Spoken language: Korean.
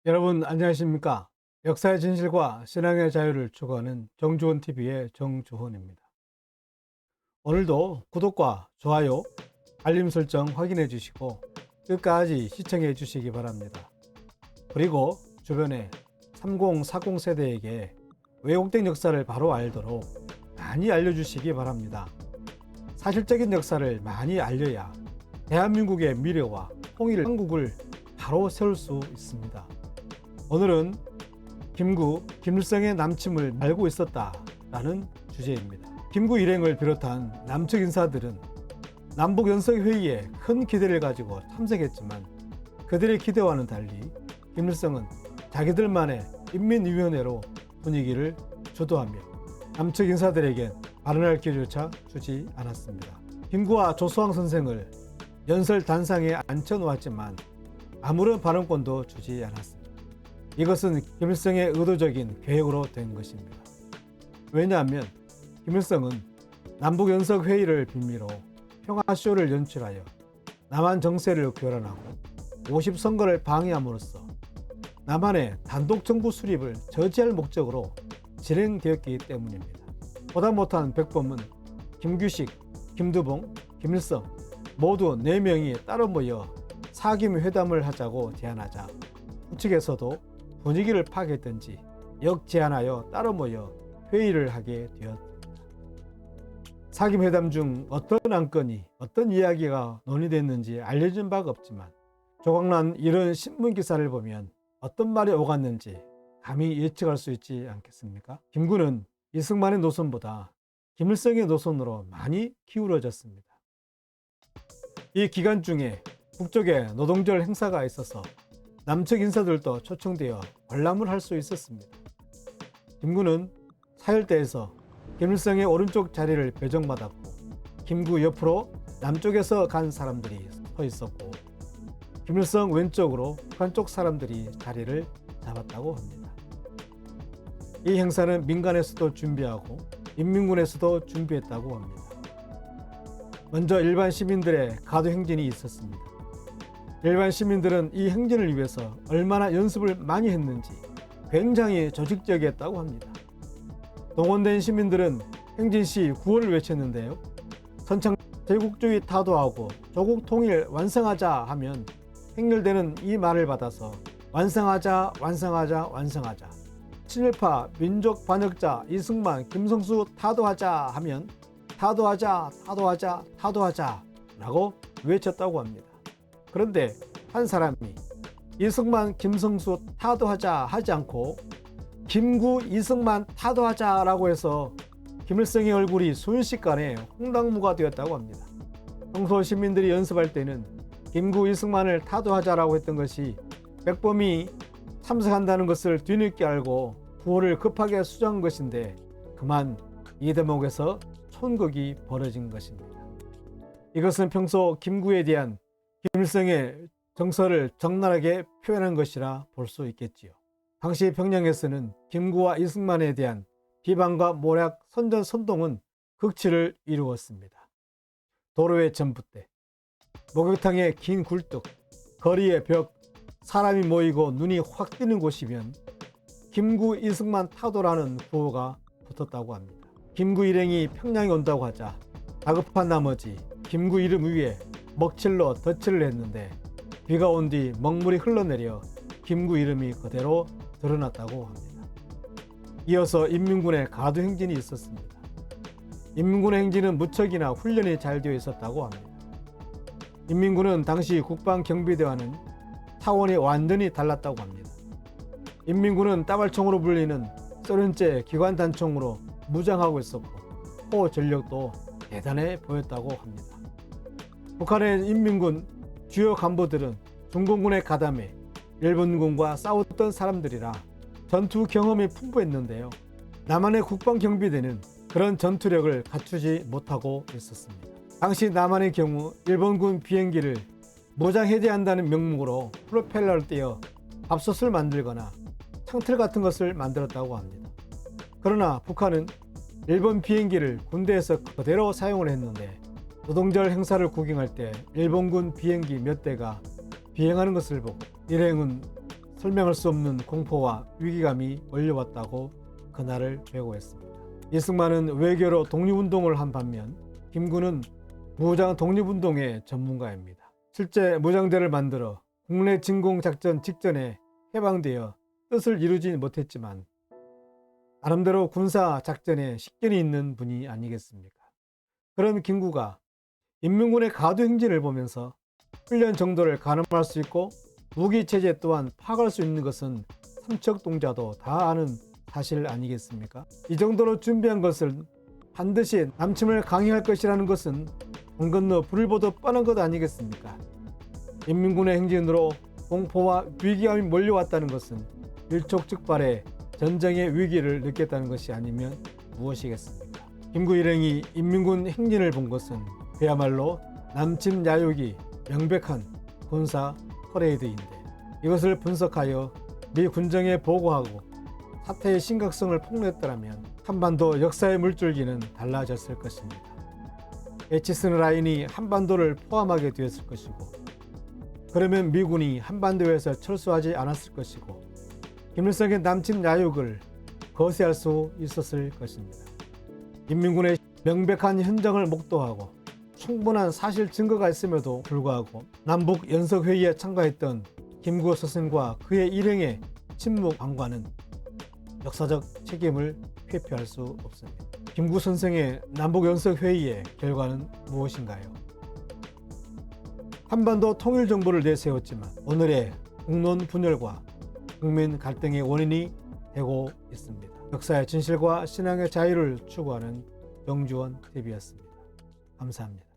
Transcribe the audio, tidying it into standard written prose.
여러분 안녕하십니까? 역사의 진실과 신앙의 자유를 추구하는 정주훈TV의 정주훈입니다. 오늘도 구독과 좋아요, 알림 설정 확인해 주시고 끝까지 시청해 주시기 바랍니다. 그리고 주변에 30, 40 세대에게 왜곡된 역사를 바로 알도록 많이 알려주시기 바랍니다. 사실적인 역사를 많이 알려야 대한민국의 미래와 통일 한국을 바로 세울 수 있습니다. 오늘은 김구, 김일성의 남침을 알고 있었다라는 주제입니다. 김구 일행을 비롯한 남측 인사들은 남북연석회의에 큰 기대를 가지고 참석했지만 그들의 기대와는 달리 김일성은 자기들만의 인민위원회로 분위기를 주도하며 남측 인사들에겐 발언할 기회조차 주지 않았습니다. 김구와 조수왕 선생을 연설 단상에 앉혀놓았지만 아무런 발언권도 주지 않았습니다. 이것은 김일성의 의도적인 계획으로 된 것입니다. 왜냐하면 김일성은 남북연석회의를 빌미로 평화쇼를 연출하여 남한 정세를 교란하고 50선거를 방해함으로써 남한의 단독정부 수립을 저지할 목적으로 진행되었기 때문입니다. 보다 못한 백범은 김규식, 김두봉, 김일성 모두 4명이 따로 모여 사김 회담을 하자고 제안하자 우측에서도 분위기를 파악했던지 역제안하여 따로 모여 회의를 하게 되었습니다. 사김회담 중 어떤 안건이 어떤 이야기가 논의됐는지 알려진 바가 없지만 조각난 이런 신문기사를 보면 어떤 말이 오갔는지 감히 예측할 수 있지 않겠습니까? 김구는 이승만의 노선보다 김일성의 노선으로 많이 기울어졌습니다. 이 기간 중에 북쪽에 노동절 행사가 있어서 남측 인사들도 초청되어 관람을 할 수 있었습니다. 김구는 사열대에서 김일성의 오른쪽 자리를 배정받았고 김구 옆으로 남쪽에서 간 사람들이 서 있었고 김일성 왼쪽으로 북한 쪽 사람들이 자리를 잡았다고 합니다. 이 행사는 민간에서도 준비하고 인민군에서도 준비했다고 합니다. 먼저 일반 시민들의 가도 행진이 있었습니다. 일반 시민들은 이 행진을 위해서 얼마나 연습을 많이 했는지 굉장히 조직적이었다고 합니다. 동원된 시민들은 행진 시 구호를 외쳤는데요. 선창 제국주의 타도하고 조국 통일 완성하자 하면 행렬되는 이 말을 받아서 완성하자 완성하자 완성하자, 친일파 민족 반역자 이승만 김성수 타도하자 하면 타도하자 타도하자 타도하자 라고 외쳤다고 합니다. 그런데 한 사람이 이승만 김성수 타도하자 하지 않고 김구 이승만 타도하자 라고 해서 김일성의 얼굴이 순식간에 홍당무가 되었다고 합니다. 평소 시민들이 연습할 때는 김구 이승만을 타도하자라고 했던 것이 백범이 참석한다는 것을 뒤늦게 알고 구호를 급하게 수정한 것인데 그만 이 대목에서 촌극이 벌어진 것입니다. 이것은 평소 김구에 대한 김일성의 정서를 적나라하게 표현한 것이라 볼 수 있겠지요. 당시 평양에서는 김구와 이승만에 대한 비방과 모략, 선전선동은 극치를 이루었습니다. 도로의 전봇대, 목욕탕의 긴 굴뚝, 거리의 벽, 사람이 모이고 눈이 확 띄는 곳이면 김구 이승만 타도라는 구호가 붙었다고 합니다. 김구 일행이 평양에 온다고 하자 다급한 나머지 김구 이름 위에 먹칠로 덧칠을 했는데 비가 온 뒤 먹물이 흘러내려 김구 이름이 그대로 드러났다고 합니다. 이어서 인민군의 가두 행진이 있었습니다. 인민군의 행진은 무척이나 훈련이 잘 되어 있었다고 합니다. 인민군은 당시 국방경비대와는 차원이 완전히 달랐다고 합니다. 인민군은 따발총으로 불리는 소련제 기관단총으로 무장하고 있었고 호 전력도 대단해 보였다고 합니다. 북한의 인민군 주요 간부들은 중공군에 가담해 일본군과 싸웠던 사람들이라 전투 경험이 풍부했는데요. 남한의 국방경비대는 그런 전투력을 갖추지 못하고 있었습니다. 당시 남한의 경우 일본군 비행기를 무장해제한다는 명목으로 프로펠러를 떼어 밥솥을 만들거나 창틀 같은 것을 만들었다고 합니다. 그러나 북한은 일본 비행기를 군대에서 그대로 사용을 했는데 노동절 행사를 구경할 때 일본군 비행기 몇 대가 비행하는 것을 보고 일행은 설명할 수 없는 공포와 위기감이 몰려왔다고 그날을 배고했습니다. 이승만은 외교로 독립운동을 한 반면 김구는 무장 독립운동의 전문가입니다. 실제 무장대를 만들어 국내 진공작전 직전에 해방되어 뜻을 이루지 못했지만 나름대로 군사작전에 식견이 있는 분이 아니겠습니까? 그런 김구가 인민군의 가도 행진을 보면서 훈련 정도를 가늠할 수 있고 무기체제 또한 파악할 수 있는 것은 삼척동자도 다 아는 사실 아니겠습니까? 이 정도로 준비한 것을 반드시 남침을 강행할 것이라는 것은 강 건너 불을 보듯 뻔한 것 아니겠습니까? 인민군의 행진으로 공포와 위기감이 몰려왔다는 것은 일촉즉발의 전쟁의 위기를 느꼈다는 것이 아니면 무엇이겠습니까? 김구 일행이 인민군 행진을 본 것은 그야말로 남침 야욕이 명백한 군사 퍼레이드인데 이것을 분석하여 미 군정에 보고하고 사태의 심각성을 폭로했더라면 한반도 역사의 물줄기는 달라졌을 것입니다. 에치슨 라인이 한반도를 포함하게 되었을 것이고 그러면 미군이 한반도에서 철수하지 않았을 것이고 김일성의 남침 야욕을 거세할 수 있었을 것입니다. 인민군의 명백한 현장을 목도하고 충분한 사실 증거가 있음에도 불구하고 남북 연석회의에 참가했던 김구 선생과 그의 일행의 침묵 방관은 역사적 책임을 회피할 수 없습니다. 김구 선생의 남북 연석회의의 결과는 무엇인가요? 한반도 통일 정부를 내세웠지만 오늘의 국론 분열과 국민 갈등의 원인이 되고 있습니다. 역사의 진실과 신앙의 자유를 추구하는 정주원 TV였습니다. 감사합니다.